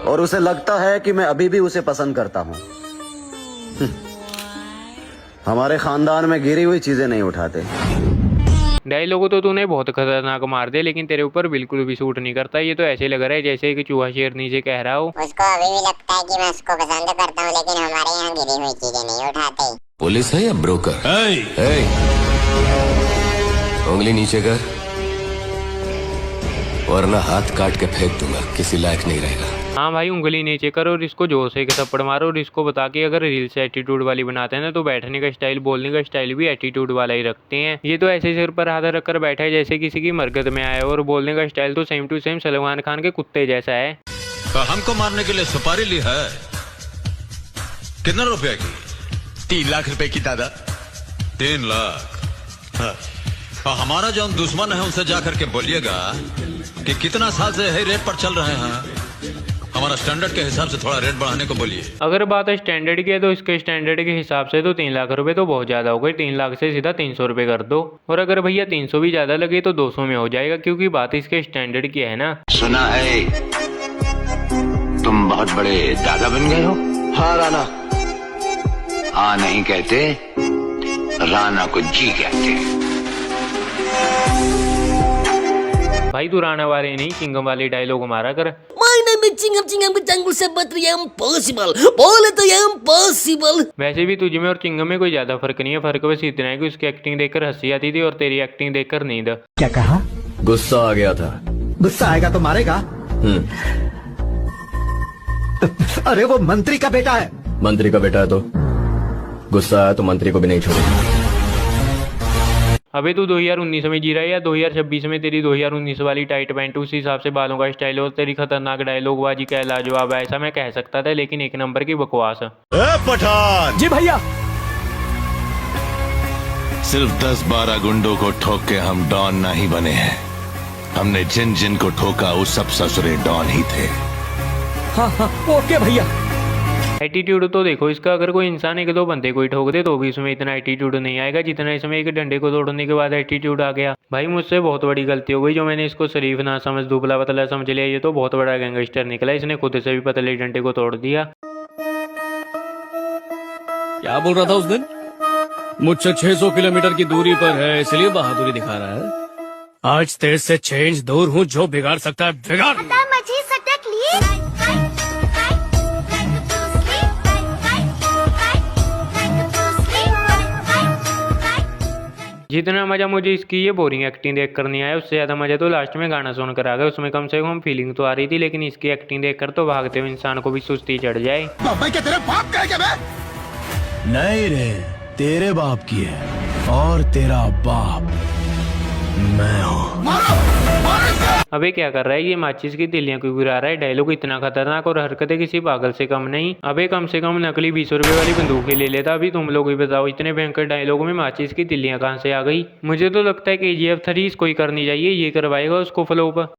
और उसे लगता है कि मैं अभी भी उसे पसंद करता हूँ। हमारे खानदान में गिरी हुई चीजें नहीं उठाते। डायलॉग तो तूने बहुत खतरनाक मार दे, लेकिन तेरे ऊपर बिल्कुल भी सूट नहीं करता। ये तो ऐसे लग रहा है जैसे कि चूहा शेरनी से कह रहा हो। उसको अभी भी लगता है कि मैं उसको पसंद करता हूँ, लेकिन हमारे यहाँ गिरी हुई चीजें नहीं उठाते। पुलिस है या ब्रोकर? उंगली नीचे कर, वरना हाथ काट के फेंक दूंगा, किसी लायक नहीं रहेगा। हाँ भाई, उंगली नीचे करो और इसको जोर से एक थप्पड़ मारो और इसको बता कि अगर रील्स एटीट्यूड वाली बनाते हैं ना, तो बैठने का स्टाइल, बोलने का स्टाइल भी एटीट्यूड वाला ही रखते हैं। ये तो ऐसे सिर पर हाथ रखकर बैठा है जैसे किसी की मरगत में आया, और बोलने का स्टाइल तो same to same Salman Khan के कुत्ते जैसा है। हमको मारने के लिए सुपारी ली है? कितना रुपया की? 3 लाख रुपए की दादा। 3 लाख? हाँ। और हमारा जो दुश्मन है उनसे जाकर के बोलिएगा कि कितना साल से यही रेट पर चल रहे हैं, हमारा स्टैंडर्ड के हिसाब से थोड़ा रेट बढ़ाने को बोलिए। अगर बात स्टैंडर्ड की है तो इसके स्टैंडर्ड के हिसाब से तो 3 लाख रुपए तो बहुत ज्यादा हो गए। 3 लाख से सीधा 300 रुपए कर दो, और अगर भैया 300 भी ज्यादा लगे तो 200 में हो जाएगा, क्योंकि बात इसके स्टैंडर्ड की है ना। सुना है तुम बहुत बड़े दादा बन गए हो? हाँ राणा। हाँ नहीं कहते, राणा को जी कहते। भाई तू राणा वाले नहीं, चिंगम वाले डायलॉग मारा कर। चिंगम के जंगल से बच रही है, इम्पॉसिबल बोले तो ये इम्पॉसिबल। वैसे भी तुझ में और चिंगम में कोई ज्यादा फर्क नहीं है। फर्क बस इतना है कि उसकी एक्टिंग देखकर हंसी आती थी और तेरी एक्टिंग देखकर नींद। क्या कहा? गुस्सा आ गया था। गुस्सा आएगा तो मारेगा? अरे वो मंत्री का बेटा है। मंत्री का बेटा है तो गुस्सा आया तो मंत्री को भी नहीं छोड़ेगा। अबे तू 2019 में जी रहा है या 2026 में? तेरी 2019 वाली टाइट पैंट, उसी हिसाब से बालों का स्टाइल और तेरी खतरनाक डायलॉग बाजी का लाजवाब, ऐसा मैं कह सकता था, लेकिन एक नंबर की बकवास। पठान जी भैया। सिर्फ 10-12 गुंडों को ठोक के हम डॉन नहीं बने हैं। हमने जिन जिन को ठोका वो सब ससुरे डॉन ही थे। हाँ ओके भैया। एटीट्यूड तो देखो इसका, अगर कोई इंसान 1-2 बंदे को ही ठोक दे तो भी उसमें इतना एटीट्यूड नहीं आएगा जितना इसमें एक डंडे को तोड़ने के बाद एटीट्यूड आ गया। भाई मुझसे बहुत बड़ी गलती हो गई जो मैंने इसको शरीफ ना समझ दुबला पतला समझ लिया। ये तो बहुत बड़ा गैंगस्टर निकला, इसने खुद से भी पतले डंडे को तोड़ दिया। क्या बोल रहा था उस दिन? मुझसे 600 किलोमीटर की दूरी पर है इसलिए बहादुरी दिखा रहा है। आज तेरे से 6 इंच दूर हूँ, जो बिगाड़ सकता है बिगाड़। मछली सटक लिए। जितना मजा मुझे इसकी ये बोरिंग एक्टिंग देख कर नहीं आया, उससे ज्यादा मजा तो लास्ट में गाना सुनकर आ गया। उसमें कम से कम फीलिंग तो आ रही थी, लेकिन इसकी एक्टिंग देखकर तो भागते हुए इंसान को भी सुस्ती चढ़ जाए। तेरे बाप का क्या बे? नहीं रे, तेरे बाप की है, और तेरा बाप मैं हूँ। अबे क्या कर रहा है ये? माचिस की तिलियां क्यों गिरा रहा है? डायलॉग इतना खतरनाक और हरकतें किसी पागल से कम नहीं। अबे कम से कम नकली 20 रुपए वाली बंदूक ही ले लेता। अभी तुम लोग ही बताओ, इतने भयंकर डायलॉग में माचिस की तिलियां कहाँ से आ गई? मुझे तो लगता है KGF 3 इसको ही करनी चाहिए, ये करवाएगा उसको फ्लॉप।